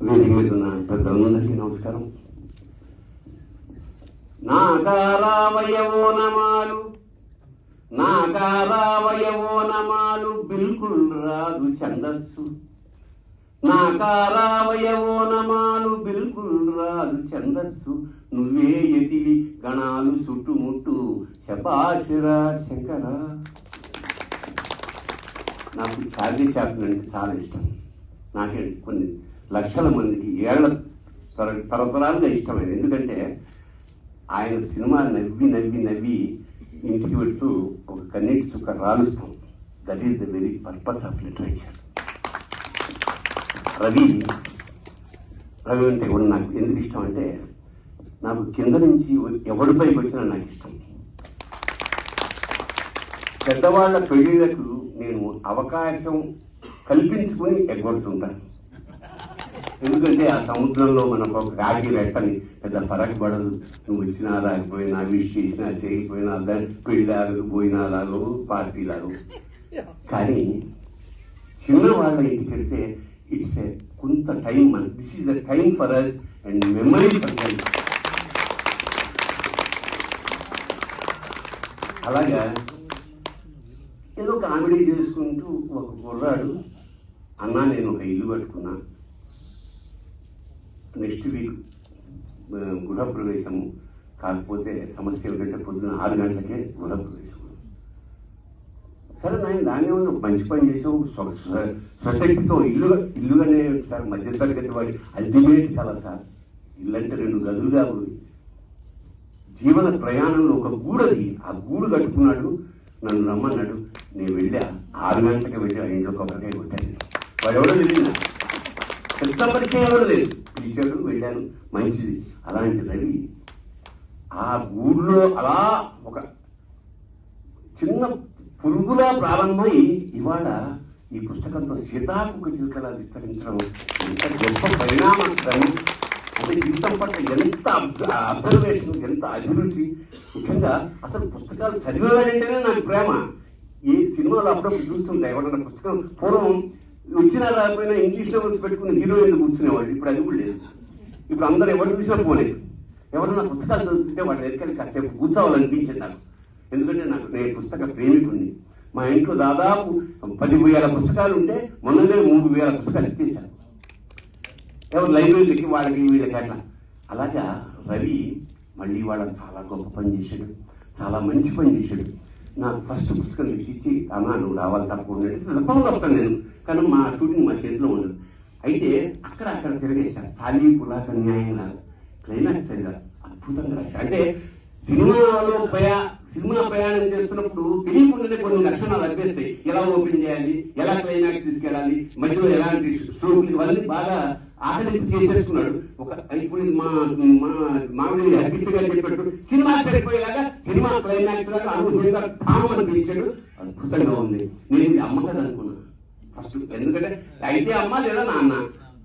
వేదిక మీద ఉన్న పెద్దలందరికీ నమస్కారం. నాకారావయవో నమాలు, నాకారావయవో నమాలు, బిల్కుల్ రాదు ఛందస్సు. నాకారావయవో నమాలు, బిల్కుల్ రాదు ఛందస్సు. నువ్వే యతివి గణాలు చుట్టుముట్టు, శపాశిరా శంకర. నాకు చార్లీ చాప్లిన్ అంటే చాలా ఇష్టం. నాకే కొన్ని లక్షల మందికి ఏళ్ల తరతరాలుగా ఇష్టమైంది. ఎందుకంటే ఆయన సినిమా నవ్వి నవ్వి నవ్వి ఇంటికి వెళ్తూ ఒక కన్నీటి చుక్క రాలుస్తాం. That is the very purpose of literature. Ravi అంటే కూడా నాకు ఎందుకు ఇష్టం అంటే, నాకు కింద నుంచి ఎవరిపైకి వచ్చినా నాకు ఇష్టం. పెద్దవాళ్ల పెళ్లిళ్లకు నేను అవకాశం కల్పించుకుని ఎగ్గొడుతుంటాను. ఎందుకంటే ఆ సముద్రంలో మనకు ఒక కాకి రెట్టని పెద్ద ఫరక్ పడదు. నువ్వు వచ్చినా రాకపోయినా, విష్ చేసినా చేయకపోయినా, పెళ్ళాలు పోయినాలాగో పార్టీలాగో. కానీ చిన్నవాళ్ళ ఇంటికి వెళ్తే ఇట్స్ ఏ కొంత time. This is the time for us and memory for them. అలాగా ఏదో కామెడీ చేసుకుంటూ ఒక కుర్రాడు, అన్నా నేను ఒక ఇల్లు కట్టుకున్నా, నెక్స్ట్ వీక్ గృహప్రవేశము, కాకపోతే సమస్య ఏమిటంటే పొద్దున్న 6 గంటలకే గృహప్రవేశం. సరే నాయన దాన్ని ఏమన్నా మంచి పని చేసావు, సొసైటీతో ఇల్లుగానే సార్, మధ్యతరగతి వాడి అల్టిమేట్ కదా సార్. ఇల్లు అంటే 2 గదులుగా ఉంది. జీవన ప్రయాణంలో ఒక గూడది, ఆ గూడు కట్టుకున్నాడు. నన్ను రమ్మన్నాడు. నేను వెళ్ళా, 6 గంటలకి వెళ్ళి ఆ ఇంట్లో కొబ్బరికాయ కొట్టాను. వాడు ఎవడో తెలియదు, పెద్ద పరిచయం ఎవడో లేదు. పిలిచాడు, వెళ్ళాను, మంచిది. అలాంటి రవి ఆ గూడులో అలా ఒక చిన్న పురుగులా ప్రారంభమై ఇవాళ ఈ పుస్తకంతో సీతాకుక చిలుకలా విస్తరించడం ఎంత గొప్ప పరిణామక్రమం. అంటే జీవితం పట్ల ఎంత అబ్జర్వేషన్, ఎంత అభిరుచి. ముఖ్యంగా అసలు పుస్తకాలు చదివేవాడంటేనే నాకు ప్రేమ. ఈ సినిమాలో అప్పుడప్పుడు చూస్తుంటాయి, ఎవరైనా పుస్తకం పూర్వం వచ్చినా రాకపోయినా ఇంగ్లీష్ నోవెల్స్ పెట్టుకుని హీరోయిన్ కూర్చునేవాడు. ఇప్పుడు అది కూడా లేదు. ఇప్పుడు అందరూ ఎవరు చూసినా పోలేదు. ఎవరైనా పుస్తకాలు చదువుతుంటే వాళ్ళ దగ్గరికి కాసేపు కూర్చోవాలనిపించింది నాకు. ఎందుకంటే నేను పుస్తక ప్రేమికుడిని. మా ఇంట్లో దాదాపు 10,000 పుస్తకాలు ఉంటే మొన్ననే 3,000 పుస్తకాలు ఎత్తేసాను. ఎవరు లైబ్రరీలకి వాళ్ళకి వీళ్ళకి అట్లా. అలాగా రవి మళ్ళీ వాళ్ళకి చాలా గొప్ప పని చేశాడు, చాలా మంచి పని చేశాడు. నాకు ఫస్ట్ పుస్తకం ఇచ్చి, అన్నా నువ్వు రావాలి తప్పకుండా, తప్పకుండా వస్తాను నేను, కానీ మా షూటింగ్ మా చేతిలో ఉండదు. అయితే అక్కడ తిరిగేశాను. స్థాళీ పులాక న్యాయంగా క్లైమాక్స్ సరిగా అద్భుతంగా రాశాడు. అంటే సినిమా ప్రయాణం చేస్తున్నప్పుడు తెలియకుండానే కొన్ని లక్షణాలు అనిపిస్తాయి. ఎలా ఓపెన్ చేయాలి, ఎలా క్లైమాక్స్ తీసుకెళ్ళాలి, మధ్యలో ఎలాంటి స్టోరీలు, ఇవన్నీ బాగా ఆకలింపు చేసేసుకున్నాడు. ఇప్పుడు మామిడి అర్పిస్ట్ గారు చెప్పినట్టు సినిమా సరిపోయేలాగా సినిమా క్లైమాక్స్ లాగా అనుభవంగా ఠామం అనిపించాడు. అద్భుతంగా ఉంది. నేను ఇది అమ్మ కదా అనుకున్నాను ఫస్ట్. ఎందుకంటే అయితే అమ్మ లేదా నాన్న.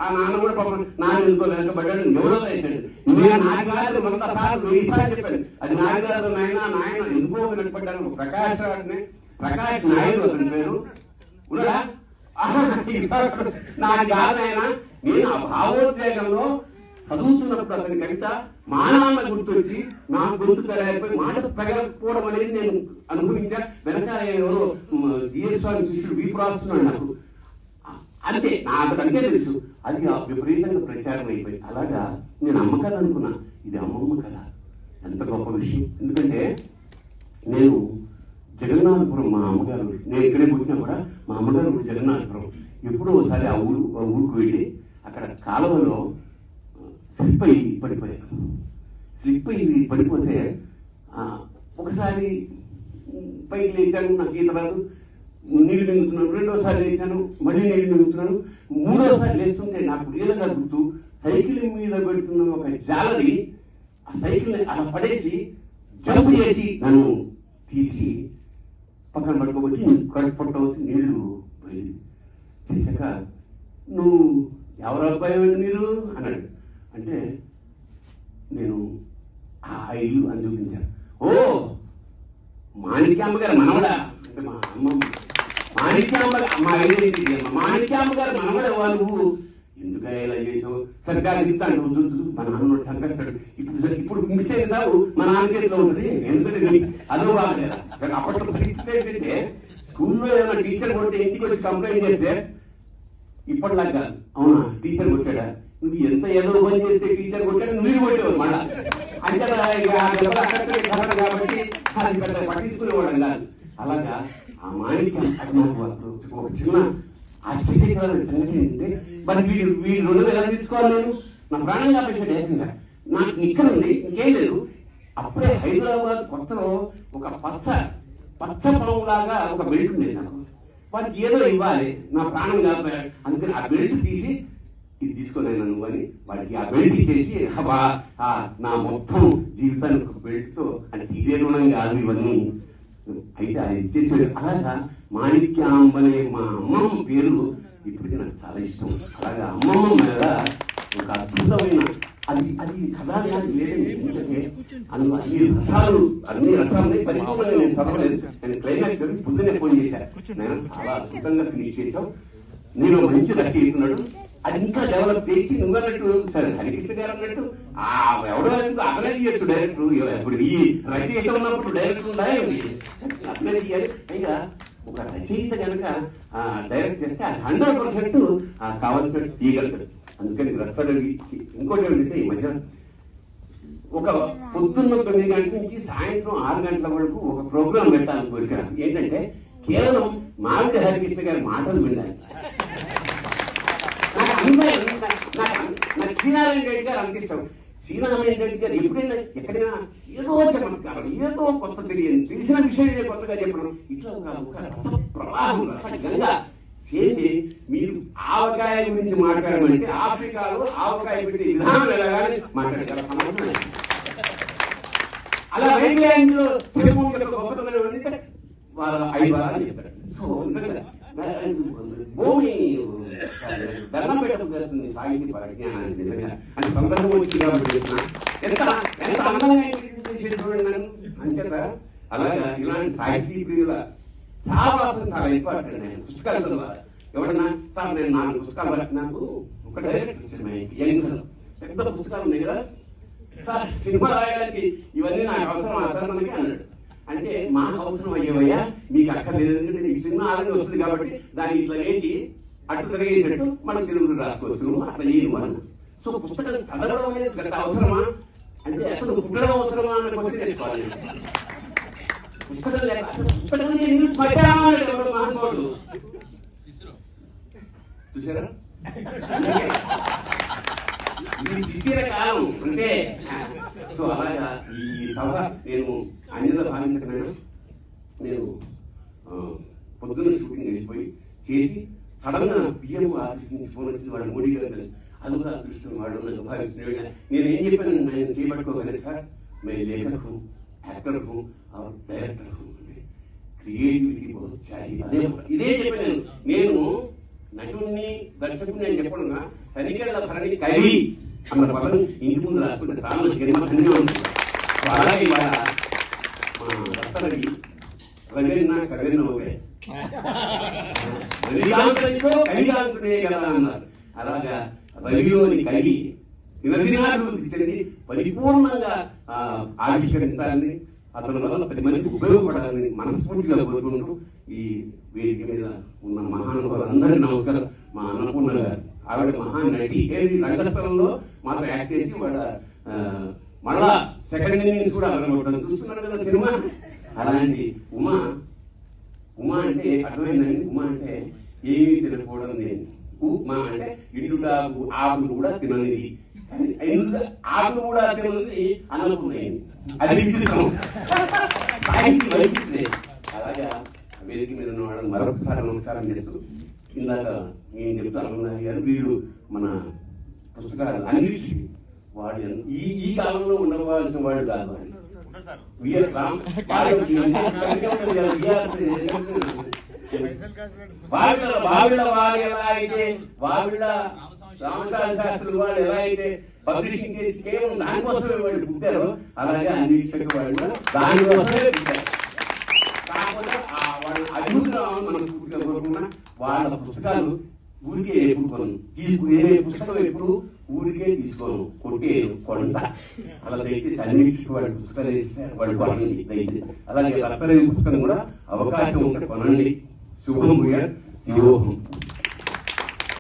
ఆ నాన్న కూడా పాపం నాన్న ఎందుకో వెనకబడ్డాడు, ఎవరో వేసాడు. నేను నాన్నగారు 100 సార్లు 1000 సార్లు చెప్పాను, అది నాన్నగారు నాయన ఎందుకో వెనకబడ్డాను. ప్రకాష్ నాయుడు అతని పేరు ఉన్నాడా? నాకు కాదైనా నేను ఆ భావోద్వేగంలో చదువుతున్నప్పుడు అతని కవిత మా నాన్న గుర్తొచ్చి నా గొంతు పెరగకపోయి మాట పెరగకపోవడం అనేది నేను అనుభవించా. వెనకాల ఎవరో జీఎస్వామి శిష్యుడు వీపు రాస్తున్నాడు నాకు. అంతే, నాకు అంతే తెలుసు. అది విపరీతంగా ప్రచారం అయిపోయి అలాగా నేను అమ్మ కథ అనుకున్నా. ఇది అమ్మమ్మ కథ. ఎంత గొప్ప విషయం. ఎందుకంటే నేను జగన్నాథపురం, మా అమ్మగారు, నేను ఇక్కడే పుట్టినా కూడా మా అమ్మగారు జగన్నాథపురం. ఎప్పుడో ఒకసారి ఆ ఊరికి వెళ్ళి అక్కడ కాలువలో స్లిప్ అయ్యి పడిపోతే ఒకసారి పైకి లేచాను, నాకు ఈత రాదు, నీళ్లు మింగుతున్నాను. రెండోసారి లేచాను, మళ్ళీ నీళ్లు మింగుతున్నాను. మూడోసారి లేస్తుంటే నాకు నీళ్ళగా గుర్తు, సైకిల్ మీద పెడుతున్న ఒక జాలరి ఆ సైకిల్ అలా పడేసి జంప్ చేసి నన్ను తీసి పక్కన పడుకోబట్టి కడుపుట్టవచ్చు నీళ్లు పోయింది. చేశాక నువ్వు ఎవరు అబ్బాయి మీరు అన్నాడు. అంటే నేను ఆ ఇల్లు అని చూపించాను. ఓ మాణిక్యామ్మ గారు మనవడా అంటే మా అమ్మమ్మ. మాణిక్యామ్మ గారు మనవడ నువ్వు ఎందుకు ఇలా చేసావు సరిగ్గా తింటాడు వద్దు మా నాన్న సంకరిస్తాడు. ఇప్పుడు మిస్ అయిన సాగు మా నాన్న చేతిలో ఉంటుంది. ఎందుకంటే అదో బాగా అప్పట్లో పరిస్థితి ఏంటంటే స్కూల్లో ఏమైనా టీచర్ కొట్టి ఇంటికి వచ్చి కంప్లైంట్ చేస్తే ఇప్పటిలాగా అవునా టీచర్ కొట్టాడా, నువ్వు ఎంత ఏదో పని చేస్తే టీచర్ కొట్టాడు నువ్వు కొట్టేవారు మళ్ళా అంటే కాబట్టి అది పెద్ద పట్టించుకునేవాడు కాదు. అలాగా ఆ మాణిక్యం ఒక చిన్న ఆశ్చర్యకరమైన సంగతి ఏంటంటే మరి వీడి రుణం ఎలా తీర్చుకోవాలి, నేను నా ప్రాణంగా పెట్టాడు ఏకంగా. నాకు ఇక్కడ ఉంది ఇంకేం లేదు. అప్పుడే హైదరాబాద్ కొత్తలో ఒక పచ్చ పొలంలాగా ఒక బెల్ట్ ఉండేది నాకు. వాడికి ఏదో ఇవ్వాలి, నా ప్రాణం కాకపోయాడు. అందుకని ఆ బెల్ట్ తీసి ఇది తీసుకున్నాను నువ్వు అని వాడికి ఆ బెల్ట్ ఇచ్చేసి నా మొత్తం జీవితానికి ఒక బెల్ట్తో అంటే ఇదే రుణం కాదు ఇవన్నీ అయితే అది ఇచ్చేసాడు. అలాగా మాణిక్యాంబనే మా అమ్మమ్మ పేరు ఇప్పటికీ నాకు చాలా ఇష్టం. అలాగా అమ్మమ్మ మీద ఒక అద్భుతమైన అది కథాజ్ఞానం లేదండి. ఎందుకంటే అన్ని రసాలని పరిపూర్ణంగా నేను చదవలేదు. నేను క్లైమాక్స్ పొద్దున్నే ఫోన్ చేశాను, నేను చాలా అద్భుతంగా ఫినిష్ చేశావు, నేను మంచి రచయితున్నాడు, అది ఇంకా డెవలప్ చేసి నువ్వు అన్నట్టు సరే హరికృష్ణ గారు అన్నట్టు ఎవడో అతనే తీయచ్చు డైరెక్టర్. ఇప్పుడు ఈ రచయిత ఉన్నప్పుడు డైరెక్టర్ ఉందా అతనే తీయాలి. పైగా ఒక రచయిత కనుక డైరెక్ట్ చేస్తే అది 100% కావాల్సినట్టు తీయగలుగుతాడు. అందుకని రసడవి ఇంకోటి ఏంటంటే ఈ మధ్య ఒక పొద్దున్న 9 గంటల నుంచి సాయంత్రం 6 గంటల వరకు ఒక ప్రోగ్రాం పెట్టాలని కోరిక. ఏంటంటే కేవలం మామిడి హరికృష్ణ గారి మాటలు వినాలి. నాకు శ్రీనారాయణ రెడ్డి గారు అంత ఇష్టం. శ్రీనారాయణ రెడ్డి గారు ఎప్పుడైనా ఎక్కడైనా ఏదో చమత్కారం ఏదో కొత్త తెలిసిన విషయం కొత్తగా చెప్పడం ఇట్లా ఒక రస ప్రవాహం రసగంగా సేమి. మీరు ఆవకాయ గురించి మాట్లాడమంటే ఆఫ్రికాలో ఆవకాయ పెట్టే విధానం ఎలాగానే మాట్లాడగల సంబంధం. అలా వైద్యాంలో శిల్పం యొక్క గొప్పతనం అంటే వాళ్ళు 5 వారాలు చెప్తారు. సో భూమి ధర్మం పెట్టబోతుంది సాహిత్య పరిజ్ఞానాన్ని నిజంగా అంటే సందర్భం వచ్చి కాబట్టి ఎంత అందంగా చూడండి నన్ను అంచేత. అలాగా ఇలాంటి సాహితీ ప్రియుల సావాసం చాలా ఇంపార్టెంట్. నేను పుస్తకాలు చదవాలి. ఎవడన్నా సార్ నేను 4 పుస్తకాలు నాకు ఒక డైరెక్టర్ ఇచ్చాను, పెద్ద పుస్తకాలు ఉన్నాయి కదా సార్ సినిమా రాయడానికి ఇవన్నీ నాకు అవసరం అసలు అన్నాడు. అంటే మాకు అవసరం అయ్యేవయ్యా మీకు అక్కర్లేదు, ఎందుకంటే ఈ సినిమా ఆల్రెడీ వస్తుంది కాబట్టి దాన్ని ఇట్లా వేసి అటు తిరగేసినట్టు మనం తెలుగులో రాసుకోవచ్చు, అట్లా లేదు అన్న. సో పుస్తకాలు చదవడం అనేది పెద్ద అవసరమా అంటే అసలు పుట్టడం అవసరమా అన్న క్వశ్చన్ చేసుకోవాలి. పుస్తకం లేక అసలు పుస్తకం మహానుభావుడు చూసారా ఇది శిశిర కాలం అంటే. సో అలాగా ఈ సభ నేను అన్యత భావించకపోయినా నేను పొద్దున్న షూటింగ్ వెళ్ళిపోయి చేసి సడన్ గా పిఎం ఆఫీస్ నుంచి ఫోన్ వచ్చింది, వాడు మోడీ గారు అది కూడా అదృష్టం వాడు నన్ను భావిస్తున్నాడు. నేనేం చెప్పాను, నేను చేపట్టుకోగలను సార్ మే లేఖకు యాక్టర్కు డైరెక్టర్కు క్రియేటివిటీ చాయి ఇదే చెప్పాను. నేను నటుడిని దర్శకుని అని చెప్పడం తనిఖీల భరణి కవి అన్న పదం ఇంటి ముందు రాసుకుంటే చాలా జన్మధన్యం ఉంటుంది. అలాగే ఇవాళ మా రత్తరవి రవీణ కవిలోనే కవిగాంతునే కదా అన్నారు. అలాగా రవిలోని కవి నిరదినాభివృద్ధి చెంది పరిపూర్ణంగా ఆవిష్కరించాలని అతని వల్ల 10 మందికి ఉపయోగపడాలని మనస్ఫూర్తిగా కోరుకుంటూ ఈ వేదిక మీద ఉన్న మహానుభావులందరికీ నమస్కారం. మా అన్నపూర్ణ గారు ఆవిడ మహానటి రంగస్థలంలో మాతో యాక్ట్ చేసి వాళ్ళ మళ్ళా సెకండ్ ఇన్నింగ్స్ కూడా అదనగొట్టడం చూస్తున్నారు కదా సినిమా. అలాంటి ఉమా అంటే అర్థమైందండి. ఉమా అంటే ఏమీ తినకపోవడం నేను. ఉమా అంటే ఇండుటాకు ఆకులు కూడా తిననిది, ఆకులు కూడా తిననిది అనుకున్నాయి. అది విచిత్రం సాహిత్య. అలాగా వేదిక మీద ఉన్న వాళ్ళని మరొకసారి నమస్కారం చేస్తూ ఇందాక నేను చెప్తాను వీడు మన పుస్తకాలు అన్నిటి వాడు ఈ కాలంలో ఉండవలసిన వాడు కాదు. రామసారి శాస్త్రులు వాళ్ళు ఎలా అయితే పబ్లిషింగ్ చేసి కేవలం దానికోసమే వాళ్ళు పుట్టారో అలాగే అన్నిటి వాళ్ళు దానికోసమే పుట్టారు. కాకపోతే వాళ్ళ అద్భుతంగా మనం పూర్తిగా కోరుకున్నా వాళ్ళ పుస్తకాలు ఊరికే ఎప్పుడు కొను ఏ పుస్తకం ఎప్పుడు ఊరికే తీసుకోను, కొట్టేను, కొంట అలా దయచేసి అన్నింటి వాడి పుస్తకాలు వేస్తే వాడు కొనండి దయచేసి. అలాగే రత్నదేవి పుస్తకం కూడా అవకాశం ఉంటే కొనండి. శుభం భూయాత్ శివోహం.